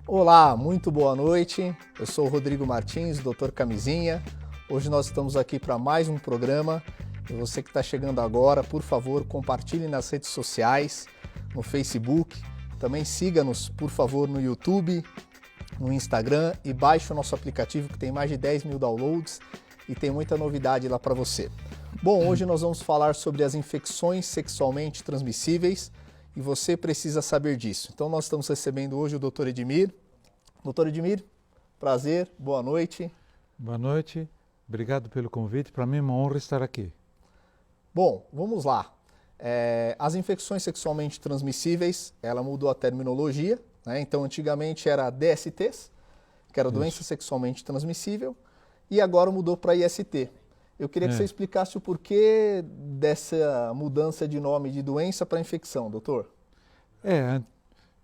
Olá, muito boa noite. Eu sou o Rodrigo Martins, Dr. Camisinha. Hoje nós estamos aqui para mais um programa. E você que está chegando agora, por favor, compartilhe nas redes sociais, no Facebook. Também siga-nos, por favor, no YouTube, no Instagram e baixe o nosso aplicativo que tem mais de 10 mil downloads e tem muita novidade lá para você. Bom, hoje nós vamos falar sobre as infecções sexualmente transmissíveis e você precisa saber disso. Então nós estamos recebendo hoje o Dr. Edmir. Dr. Edmir, prazer, boa noite. Boa noite, obrigado pelo convite, para mim é uma honra estar aqui. Bom, vamos lá. As infecções sexualmente transmissíveis, ela mudou a terminologia, né? Então antigamente era DSTs, que era doença sexualmente transmissível, e agora mudou para IST. Eu queria que você explicasse o porquê dessa mudança de nome de doença para infecção, doutor.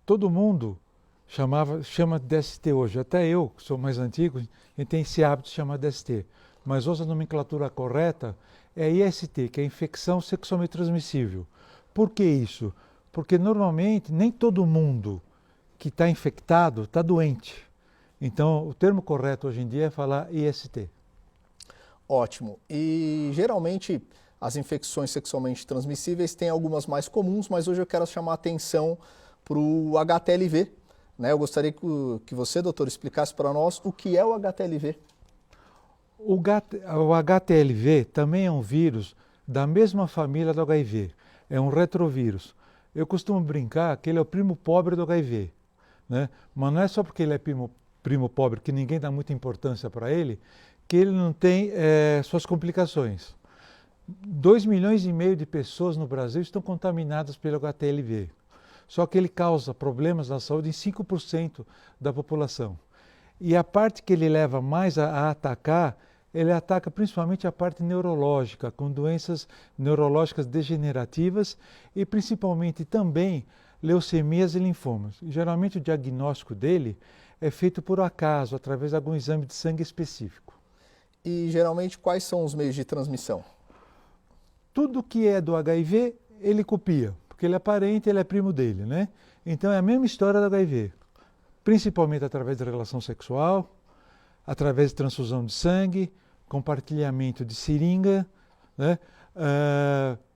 Todo mundo chama de DST hoje, até eu, que sou mais antigo, a gente tem esse hábito de chamar de DST, mas hoje a nomenclatura correta é IST, que é infecção sexualmente transmissível. Por que isso? Porque normalmente nem todo mundo que está infectado está doente. Então o termo correto hoje em dia é falar IST. Ótimo. E geralmente as infecções sexualmente transmissíveis têm algumas mais comuns, mas hoje eu quero chamar a atenção para o HTLV. Né? Eu gostaria que você, doutor, explicasse para nós o que é o HTLV. O HTLV também é um vírus da mesma família do HIV. É um retrovírus. Eu costumo brincar que ele é o primo pobre do HIV. Né? Mas não é só porque ele é primo pobre, que ninguém dá muita importância para ele, que ele não tem suas complicações. 2,5 milhões de pessoas no Brasil estão contaminadas pelo HTLV. Só que ele causa problemas na saúde em 5% da população. E a parte que ele leva mais a atacar, ele ataca principalmente a parte neurológica, com doenças neurológicas degenerativas e principalmente também leucemias e linfomas. E, geralmente o diagnóstico dele é feito por acaso, através de algum exame de sangue específico. E geralmente quais são os meios de transmissão? Tudo que é do HIV, ele copia, porque ele é parente, ele é primo dele, né? Então é a mesma história do HIV, principalmente através de relação sexual, através de transfusão de sangue, compartilhamento de seringa, né?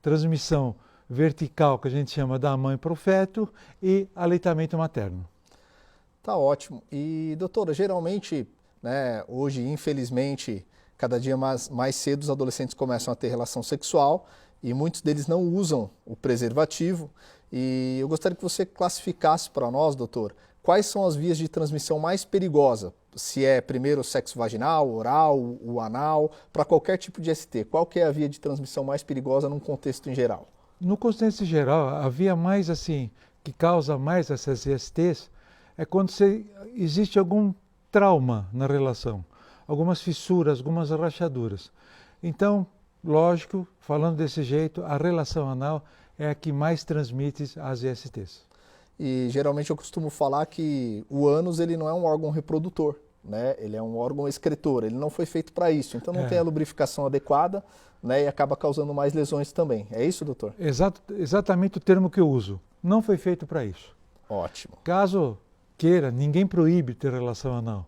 Transmissão vertical, que a gente chama da mãe para o feto, e aleitamento materno. Tá ótimo. E doutora, geralmente, né, hoje, infelizmente, cada dia mais cedo os adolescentes começam a ter relação sexual e muitos deles não usam o preservativo. E eu gostaria que você classificasse para nós, doutor, quais são as vias de transmissão mais perigosas? Se é primeiro o sexo vaginal, oral, o anal, para qualquer tipo de ST. Qual que é a via de transmissão mais perigosa num contexto em geral? No contexto geral, a via mais assim, que causa mais essas ISTs, é quando existe algum trauma na relação, algumas fissuras, algumas rachaduras. Então, lógico, falando desse jeito, a relação anal é a que mais transmite as ISTs. E geralmente eu costumo falar que o ânus ele não é um órgão reprodutor, né? Ele é um órgão excretor, ele não foi feito para isso, então não tem a lubrificação adequada, né? E acaba causando mais lesões também. É isso, doutor? Exatamente o termo que eu uso. Não foi feito para isso. Ótimo. Caso queira, ninguém proíbe ter relação anal.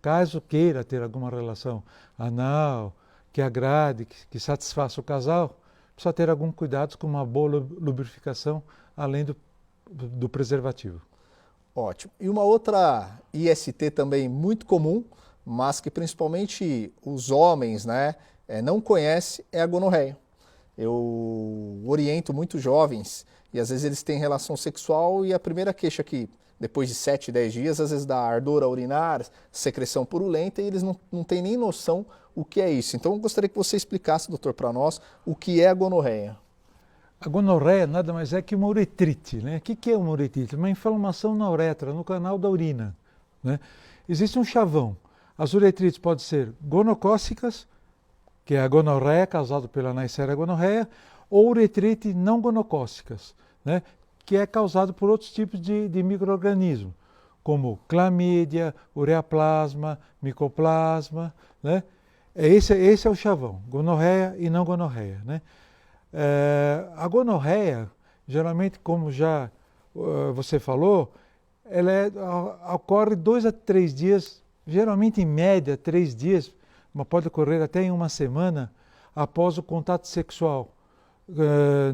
Caso queira ter alguma relação anal, que agrade, que satisfaça o casal, precisa ter algum cuidado com uma boa lubrificação, além do preservativo. Ótimo. E uma outra IST também muito comum, mas que principalmente os homens, né, não conhecem, é a gonorreia. Eu oriento muitos jovens e às vezes eles têm relação sexual e a primeira queixa que depois de 7, 10 dias, às vezes dá ardor a urinar, secreção purulenta e eles não têm nem noção o que é isso. Então eu gostaria que você explicasse, doutor, para nós o que é a gonorreia. A gonorreia nada mais é que uma uretrite, né? O que é uma uretrite? Uma inflamação na uretra, no canal da urina, né? Existe um chavão. As uretrites podem ser gonocócicas, que é a gonorreia causada pela Neisseria gonorreia, ou uretrite não gonocócicas, né? Que é causado por outros tipos de micro-organismos, como clamídia, ureaplasma, micoplasma, né? Esse é o chavão, gonorreia e não gonorreia, né? A gonorreia, geralmente, como já você falou, ocorre 2 a 3 dias, geralmente em média 3 dias, mas pode ocorrer até em uma semana após o contato sexual.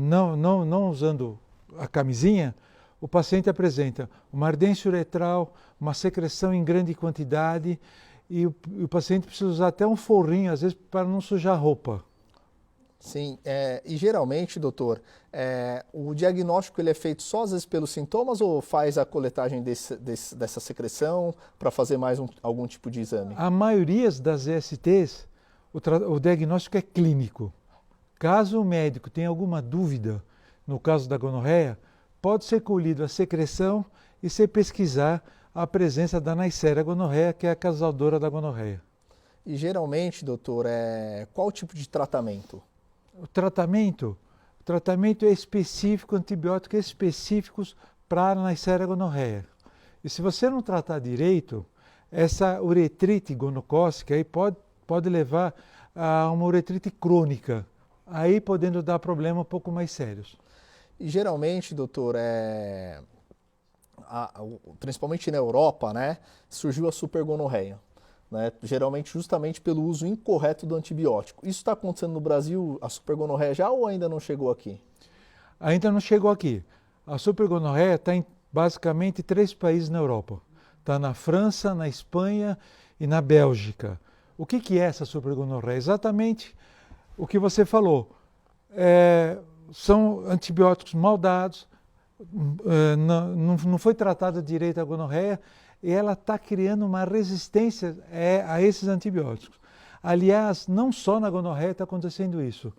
Não usando a camisinha, o paciente apresenta uma ardência uretral, uma secreção em grande quantidade e o paciente precisa usar até um forrinho, às vezes, para não sujar a roupa. Sim, e geralmente, doutor, o diagnóstico ele é feito só às vezes pelos sintomas ou faz a coletagem dessa secreção para fazer mais algum tipo de exame? A maioria das ESTs, o diagnóstico é clínico. Caso o médico tenha alguma dúvida, no caso da gonorreia, pode ser colhido a secreção e se pesquisar a presença da Neisseria gonorreia, que é a causadora da gonorreia. E geralmente, doutor, qual o tipo de tratamento? O tratamento é específico, antibióticos específicos para a Neisseria gonorreia. E se você não tratar direito, essa uretrite gonocócica aí pode levar a uma uretrite crônica, aí podendo dar problemas um pouco mais sérios. E geralmente, doutor, principalmente na Europa, né, surgiu a supergonorreia. Né, geralmente justamente pelo uso incorreto do antibiótico. Isso está acontecendo no Brasil, a supergonorreia já, ou ainda não chegou aqui? Ainda não chegou aqui. A supergonorreia está em basicamente 3 países na Europa. Está na França, na Espanha e na Bélgica. O que é essa supergonorreia? Exatamente o que você falou. São antibióticos mal dados, não foi tratada direito a gonorreia, e ela está criando uma resistência a esses antibióticos. Aliás, não só na gonorreia está acontecendo isso.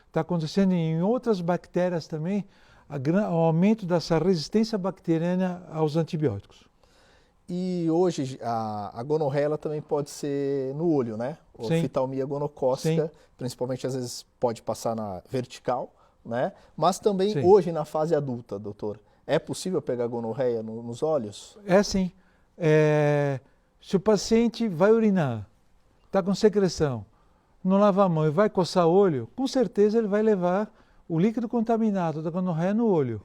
Está acontecendo em outras bactérias também, o aumento dessa resistência bacteriana aos antibióticos. E hoje a gonorreia ela também pode ser no olho, né? Ou oftalmia gonocócica, sim, principalmente às vezes pode passar na vertical, né? Mas também sim, hoje na fase adulta, doutor, é possível pegar gonorreia nos olhos? É sim. Se o paciente vai urinar, está com secreção, não lava a mão e vai coçar o olho, com certeza ele vai levar o líquido contaminado da gonorreia no olho.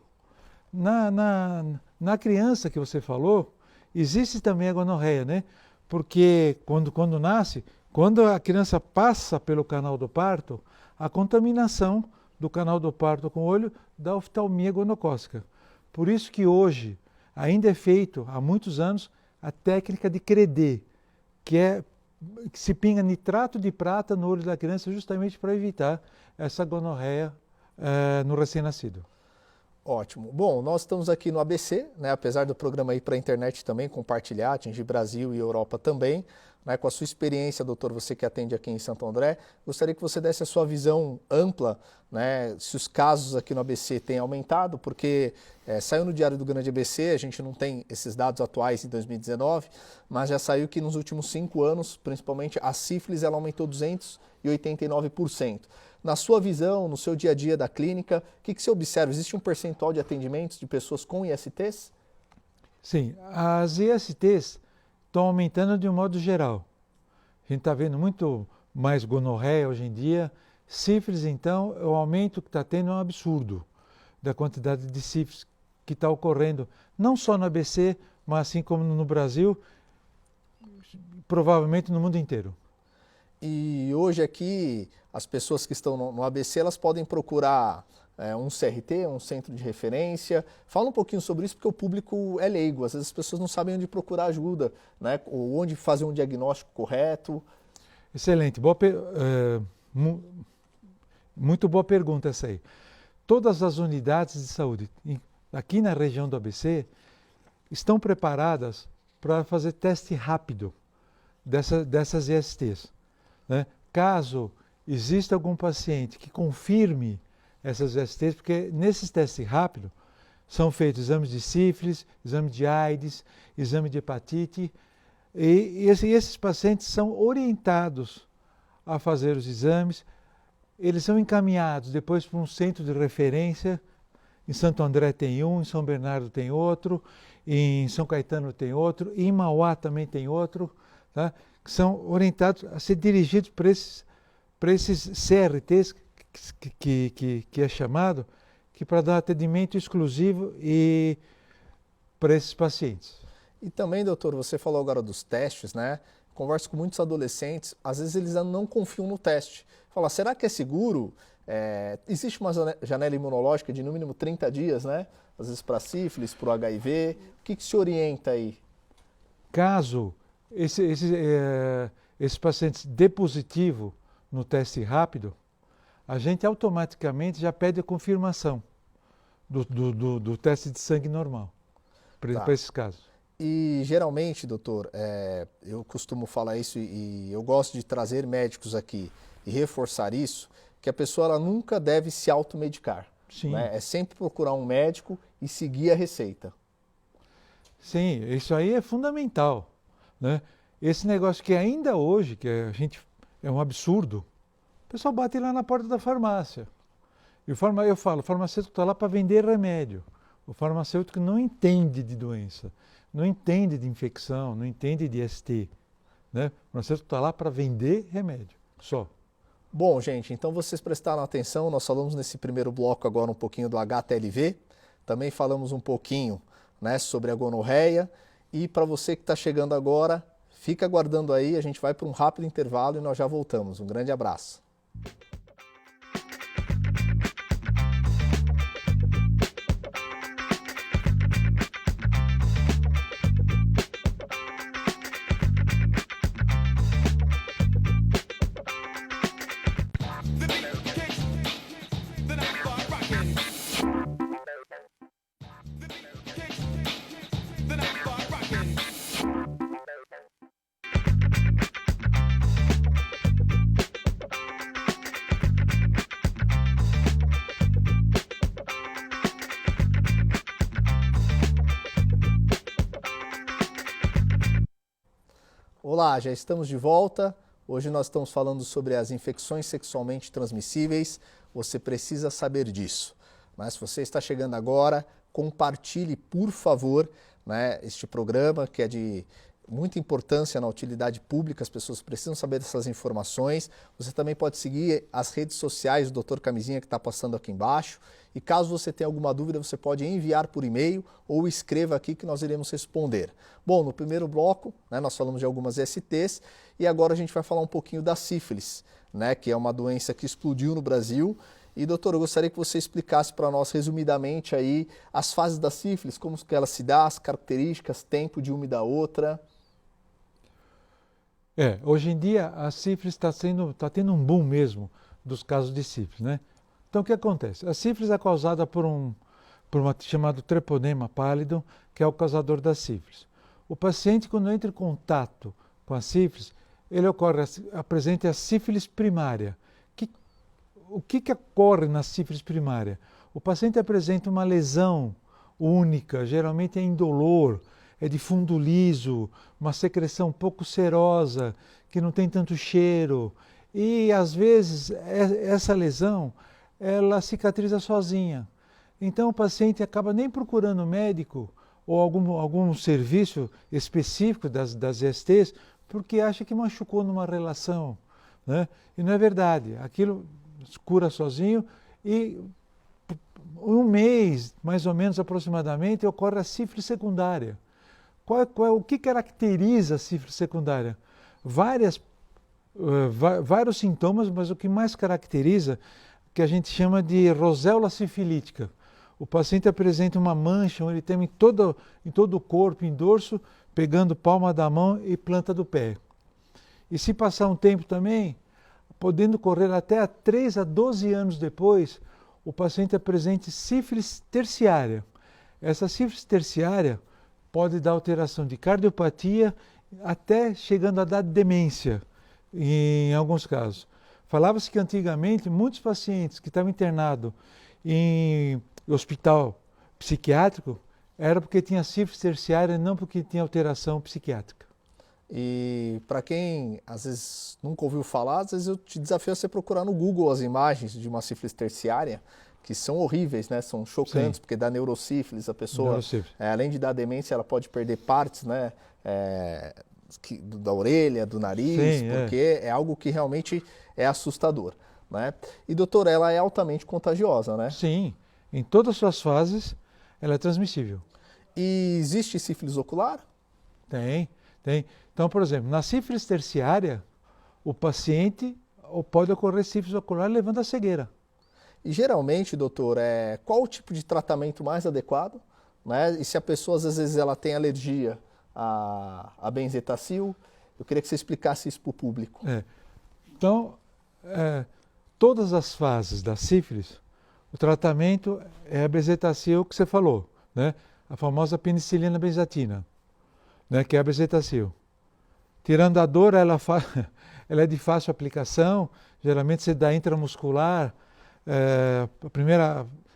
Na criança que você falou, existe também a gonorreia, né? Porque quando nasce, quando a criança passa pelo canal do parto, a contaminação do canal do parto com o olho dá oftalmia gonocócica. Por isso que hoje ainda é feito, há muitos anos, a técnica de Credé, que se pinga nitrato de prata no olho da criança justamente para evitar essa gonorreia no recém-nascido. Ótimo. Bom, nós estamos aqui no ABC, né, apesar do programa ir para a internet também, compartilhar, atingir Brasil e Europa também. Né, com a sua experiência, doutor, você que atende aqui em Santo André, gostaria que você desse a sua visão ampla, né, se os casos aqui no ABC têm aumentado, porque saiu no Diário do Grande ABC, a gente não tem esses dados atuais em 2019, mas já saiu que nos últimos 5 anos, principalmente a sífilis, ela aumentou 289%. Na sua visão, no seu dia a dia da clínica, o que você observa? Existe um percentual de atendimentos de pessoas com ISTs? Sim, as ISTs estão aumentando de um modo geral. A gente está vendo muito mais gonorreia hoje em dia. Sífilis, então, o aumento que está tendo é um absurdo da quantidade de sífilis que está ocorrendo, não só no ABC, mas assim como no Brasil, provavelmente no mundo inteiro. E hoje aqui, as pessoas que estão no ABC, elas podem procurar um CRT, um centro de referência. Fala um pouquinho sobre isso, porque o público é leigo. Às vezes as pessoas não sabem onde procurar ajuda, né? Ou onde fazer um diagnóstico correto. Excelente. Muito boa pergunta essa aí. Todas as unidades de saúde aqui na região do ABC estão preparadas para fazer teste rápido dessas ISTs. Né? Caso exista algum paciente que confirme essas ISTs, porque nesses testes rápidos são feitos exames de sífilis, exame de AIDS, exame de hepatite, e esses pacientes são orientados a fazer os exames, eles são encaminhados depois para um centro de referência, em Santo André tem um, em São Bernardo tem outro, em São Caetano tem outro, em Mauá também tem outro, tá? Que são orientados a ser dirigidos para esses CRTs, que é chamado, que para dar atendimento exclusivo e para esses pacientes. E também, doutor, você falou agora dos testes, né? Converso com muitos adolescentes, às vezes eles não confiam no teste. Fala, será que é seguro? Existe uma janela imunológica de no mínimo 30 dias, né? Às vezes para sífilis, para o HIV. O que se orienta aí? Caso esses pacientes dê positivo no teste rápido, a gente automaticamente já pede a confirmação do teste de sangue normal para esses casos. E geralmente, doutor, eu costumo falar isso e eu gosto de trazer médicos aqui e reforçar isso, que a pessoa ela nunca deve se automedicar. Sim. Né? É sempre procurar um médico e seguir a receita. Sim, isso aí é fundamental. Né? Esse negócio que ainda hoje, é um absurdo, o pessoal bate lá na porta da farmácia. Eu falo, o farmacêutico está lá para vender remédio. O farmacêutico não entende de doença, não entende de infecção, não entende de ST. Né? O farmacêutico está lá para vender remédio, só. Bom, gente, então vocês prestaram atenção, nós falamos nesse primeiro bloco agora um pouquinho do HTLV, também falamos um pouquinho, né, sobre a gonorreia, e para você que está chegando agora, fica aguardando aí, a gente vai para um rápido intervalo e nós já voltamos. Um grande abraço. Olá, já estamos de volta. Hoje nós estamos falando sobre as infecções sexualmente transmissíveis. Você precisa saber disso. Mas se você está chegando agora, compartilhe, por favor, né, este programa que é de muita importância na utilidade pública. As pessoas precisam saber dessas informações. Você também pode seguir as redes sociais do Dr. Camisinha que está passando aqui embaixo. E caso você tenha alguma dúvida, você pode enviar por e-mail ou escreva aqui que nós iremos responder. Bom, no primeiro bloco, né, nós falamos de algumas STs e agora a gente vai falar um pouquinho da sífilis, né, que é uma doença que explodiu no Brasil. E, doutor, eu gostaria que você explicasse para nós resumidamente aí as fases da sífilis, como que ela se dá, as características, tempo de uma e da outra. Hoje em dia a sífilis está tendo um boom mesmo dos casos de sífilis, né? Então o que acontece? A sífilis é causada por uma chamado treponema pálido, que é o causador da sífilis. O paciente, quando entra em contato com a sífilis, ele apresenta a sífilis primária. O que ocorre na sífilis primária? O paciente apresenta uma lesão única, geralmente é indolor, é de fundo liso, uma secreção um pouco serosa, que não tem tanto cheiro. E, às vezes, essa lesão, ela cicatriza sozinha. Então, o paciente acaba nem procurando médico ou algum serviço específico das STs, porque acha que machucou numa relação. Né? E não é verdade. Aquilo cura sozinho e um mês, mais ou menos aproximadamente, ocorre a sífilis secundária. O que caracteriza a sífilis secundária? Vários sintomas, mas o que mais caracteriza, que a gente chama de roséola sifilítica. O paciente apresenta uma mancha, um eritema em todo o corpo, em dorso, pegando palma da mão e planta do pé. E se passar um tempo também, podendo correr até 3 a 12 anos depois, o paciente apresenta sífilis terciária. Essa sífilis terciária pode dar alteração de cardiopatia até chegando a dar demência, em alguns casos. Falava-se que antigamente muitos pacientes que estavam internados em hospital psiquiátrico era porque tinha sífilis terciária, não porque tinha alteração psiquiátrica. E para quem às vezes nunca ouviu falar, às vezes eu te desafio a você procurar no Google as imagens de uma sífilis terciária, que são horríveis, né? São chocantes, porque dá neurosífilis, a pessoa, além de dar demência, ela pode perder partes, né? Da orelha, do nariz, porque é algo que realmente é assustador, né? E, doutor, ela é altamente contagiosa, né? Sim, em todas as suas fases ela é transmissível. E existe sífilis ocular? Tem. Então, por exemplo, na sífilis terciária, o paciente pode ocorrer sífilis ocular levando à cegueira. E geralmente, doutor, qual o tipo de tratamento mais adequado? Né? E se a pessoa, às vezes, ela tem alergia a benzetacil, eu queria que você explicasse isso para o público. Então, todas as fases da sífilis, o tratamento é a benzetacil que você falou, né? A famosa penicilina benzatina, né? Que é a benzetacil. Tirando a dor, ela é de fácil aplicação, geralmente você dá intramuscular,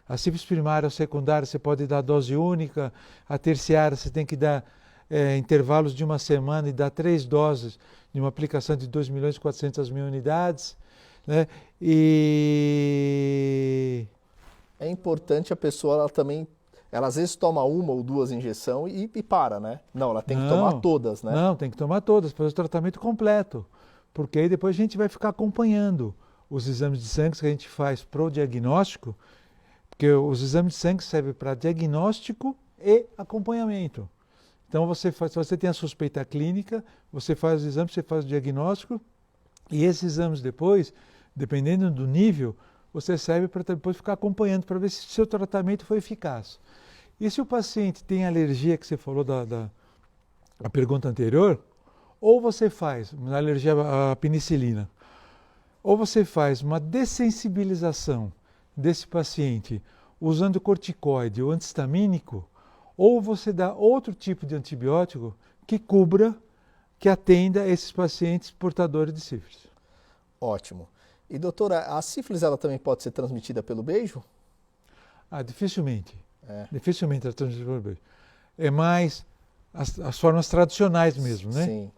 a sífilis primária ou secundária você pode dar dose única, a terciária você tem que dar intervalos de uma semana e dar 3 doses de uma aplicação de 2.400.000 unidades, né? E é importante a pessoa, ela às vezes toma 1 ou 2 injeções e para, né? Não, ela tem que tomar todas, né? Não, tem que tomar todas, fazer o tratamento completo, porque aí depois a gente vai ficar acompanhando os exames de sangue que a gente faz para o diagnóstico, porque os exames de sangue servem para diagnóstico e acompanhamento. Então, se você tem a suspeita clínica, você faz os exames, você faz o diagnóstico, e esses exames depois, dependendo do nível, você serve para depois ficar acompanhando, para ver se o seu tratamento foi eficaz. E se o paciente tem alergia, que você falou da pergunta anterior, ou você faz uma alergia à penicilina, ou você faz uma dessensibilização desse paciente usando corticoide ou antihistamínico, ou você dá outro tipo de antibiótico que cubra, que atenda esses pacientes portadores de sífilis. Ótimo. E, doutora, a sífilis ela também pode ser transmitida pelo beijo? Dificilmente. Dificilmente ela é transmitida pelo beijo. É mais as formas tradicionais mesmo, né? Sim.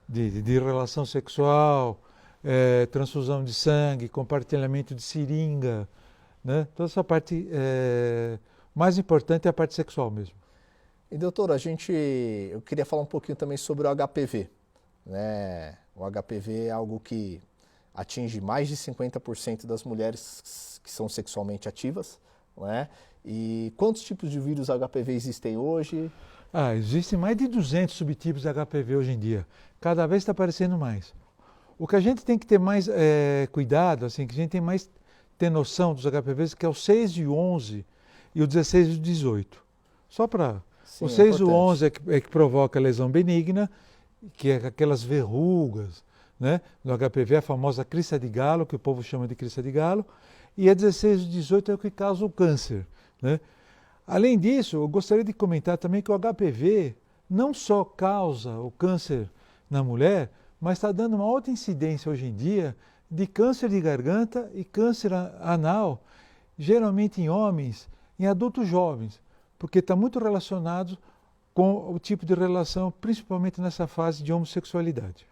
De relação sexual, transfusão de sangue, compartilhamento de seringa, né? Toda essa parte mais importante é a parte sexual mesmo. E, doutora, eu queria falar um pouquinho também sobre o HPV, né? O HPV é algo que atinge mais de 50% das mulheres que são sexualmente ativas, né? E quantos tipos de vírus HPV existem hoje? Existem mais de 200 subtipos de HPV hoje em dia. Cada vez está aparecendo mais. O que a gente tem que ter mais cuidado, assim, que a gente tem mais ter noção dos HPVs, que é o 6 e o 11 e o 16 e o 18. Só para... O 6 e o 11 é que provoca lesão benigna, que é aquelas verrugas, né, do HPV, a famosa crista de galo, que o povo chama de crista de galo, e a 16 e 18 é o que causa o câncer, né? Além disso, eu gostaria de comentar também que o HPV não só causa o câncer na mulher, mas está dando uma alta incidência hoje em dia de câncer de garganta e câncer anal, geralmente em homens, em adultos jovens, porque está muito relacionado com o tipo de relação, principalmente nessa fase de homossexualidade.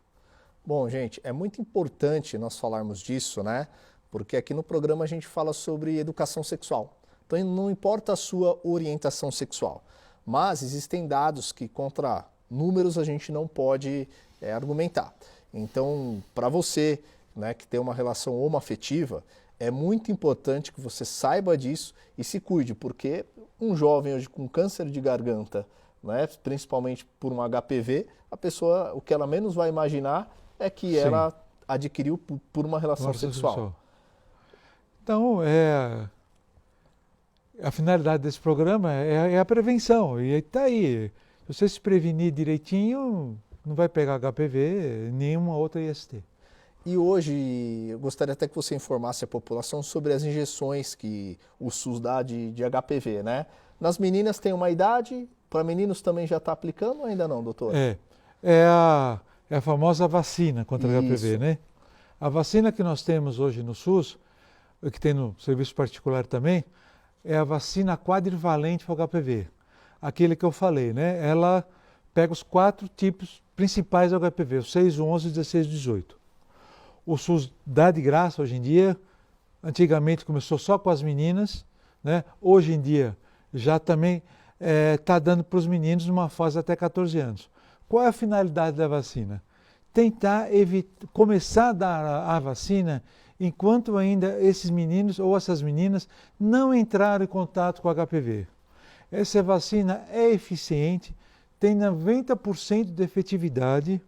Bom, gente, é muito importante nós falarmos disso, né? Porque aqui no programa a gente fala sobre educação sexual. Então não importa a sua orientação sexual, mas existem dados que contra números a gente não pode argumentar. Então, para você, né, que tem uma relação homoafetiva, é muito importante que você saiba disso e se cuide, porque um jovem hoje com câncer de garganta, né, principalmente por um HPV, a pessoa, o que ela menos vai imaginar é que ela adquiriu por uma relação sexual. Então, a finalidade desse programa é a prevenção, e está aí. Se você se prevenir direitinho, não vai pegar HPV, nenhuma outra IST. E hoje, eu gostaria até que você informasse a população sobre as injeções que o SUS dá de HPV, né? Nas meninas tem uma idade, para meninos também já está aplicando ou ainda não, doutor? É a famosa vacina contra HPV, né? A vacina que nós temos hoje no SUS, que tem no serviço particular também, é a vacina quadrivalente para o HPV. Aquele que eu falei, né? Ela pega os 4 tipos principais do HPV, o 6, o 11, o 16 e o 18. O SUS dá de graça hoje em dia Antigamente começou só com as meninas, né? Hoje em dia já também está dando para os meninos numa fase até 14 anos. Qual é a finalidade da vacina? Tentar começar a dar a vacina enquanto ainda esses meninos ou essas meninas não entraram em contato com o HPV. Essa vacina é eficiente, tem 90% de efetividade,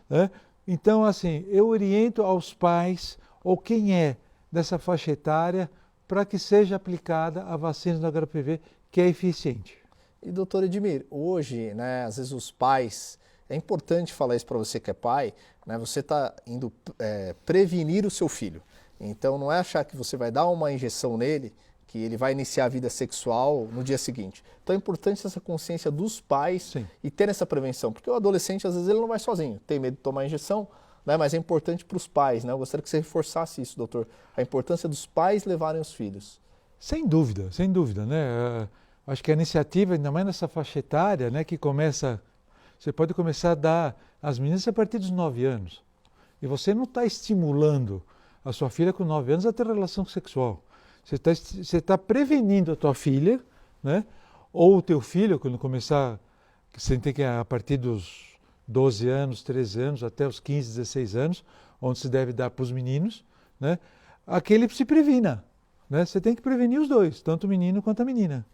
né? Então, assim, eu oriento aos pais ou quem é dessa faixa etária para que seja aplicada a vacina do HPV, que é eficiente. E doutor Edmir, hoje, né, às vezes os pais, é importante falar isso para você que é pai, né, você está indo prevenir o seu filho. Então não é achar que você vai dar uma injeção nele, que ele vai iniciar a vida sexual no dia seguinte. Então é importante essa consciência dos pais Sim. E ter essa prevenção, porque o adolescente às vezes ele não vai sozinho, tem medo de tomar a injeção, né, mas é importante para os pais, né? Eu gostaria que você reforçasse isso, doutor, a importância dos pais levarem os filhos. Sem dúvida, né? Acho que a iniciativa, ainda mais nessa faixa etária, né, que começa, você pode começar a dar às meninas a partir dos 9 anos. E você não está estimulando a sua filha com 9 anos a ter relação sexual. Você está prevenindo a tua filha, né? Ou o teu filho, quando começar, você tem que a partir dos 12 anos, 13 anos, até os 15, 16 anos, onde se deve dar para os meninos, né? Aquele se previna, né? Você tem que prevenir os dois, tanto o menino quanto a menina.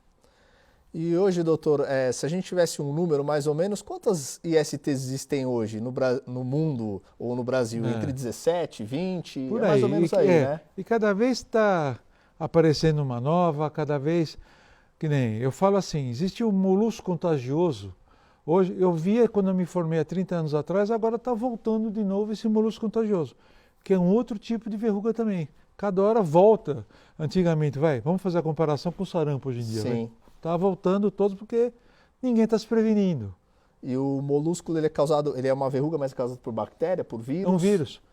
E hoje, doutor, se a gente tivesse um número mais ou menos, quantas ISTs existem hoje no mundo ou no Brasil? Entre 17, 20, por é mais ou menos aí, né? E cada vez está aparecendo uma nova, cada vez, que nem, eu falo assim, existe um molusco contagioso. Hoje, eu via quando eu me formei há 30 anos atrás, agora está voltando de novo esse molusco contagioso, que é um outro tipo de verruga também. Cada hora volta. Antigamente, vamos fazer a comparação com o sarampo hoje em dia. Sim. Está voltando todos porque ninguém está se prevenindo. E o molusco, ele é uma verruga, mas é causado por bactéria, por vírus?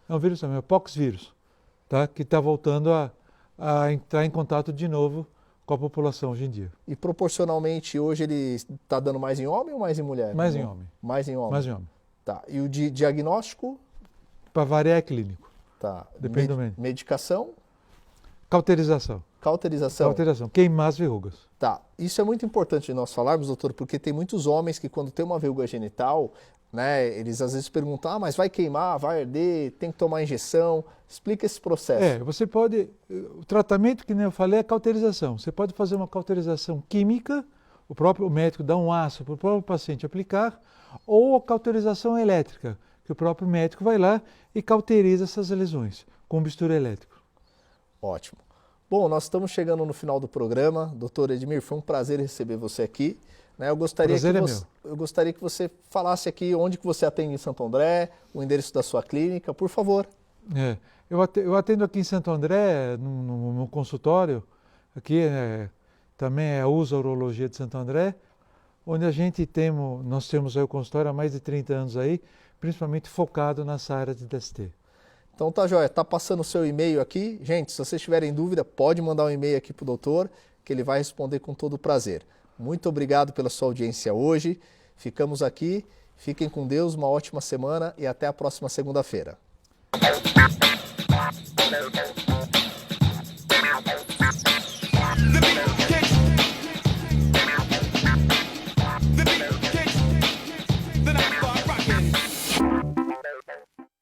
É um vírus também, é o poxvírus, tá? Que está voltando a entrar em contato de novo com a população hoje em dia. E proporcionalmente, hoje ele está dando mais em homem ou mais em mulher? Mais em homem. Mais em homem. Mais em homem. Tá. E o diagnóstico? Para variar é clínico. Tá. Depende do médico. Medicação? Cauterização. Cauterização? Cauterização. Queimar as verrugas. Tá. Isso é muito importante de nós falarmos, doutor, porque tem muitos homens que quando tem uma verruga genital, né, eles às vezes perguntam, mas vai queimar, vai arder, tem que tomar injeção. Explica esse processo. Você pode, o tratamento que nem eu falei é cauterização. Você pode fazer uma cauterização química, o próprio médico dá um aço para o próprio paciente aplicar, ou a cauterização elétrica, que o próprio médico vai lá e cauteriza essas lesões com bisturi elétrico. Ótimo. Bom, nós estamos chegando no final do programa. Doutor Edmir, foi um prazer receber você aqui. Eu gostaria que você falasse aqui onde que você atende em Santo André, o endereço da sua clínica, por favor. Eu atendo aqui em Santo André, no consultório, aqui também é a USA Urologia de Santo André, onde nós temos aí o consultório há mais de 30 anos aí, principalmente focado nessa área de DST. Então tá joia, tá passando o seu e-mail aqui. Gente, se vocês tiverem dúvida, pode mandar um e-mail aqui pro doutor, que ele vai responder com todo o prazer. Muito obrigado pela sua audiência hoje. Ficamos aqui, fiquem com Deus, uma ótima semana e até a próxima segunda-feira.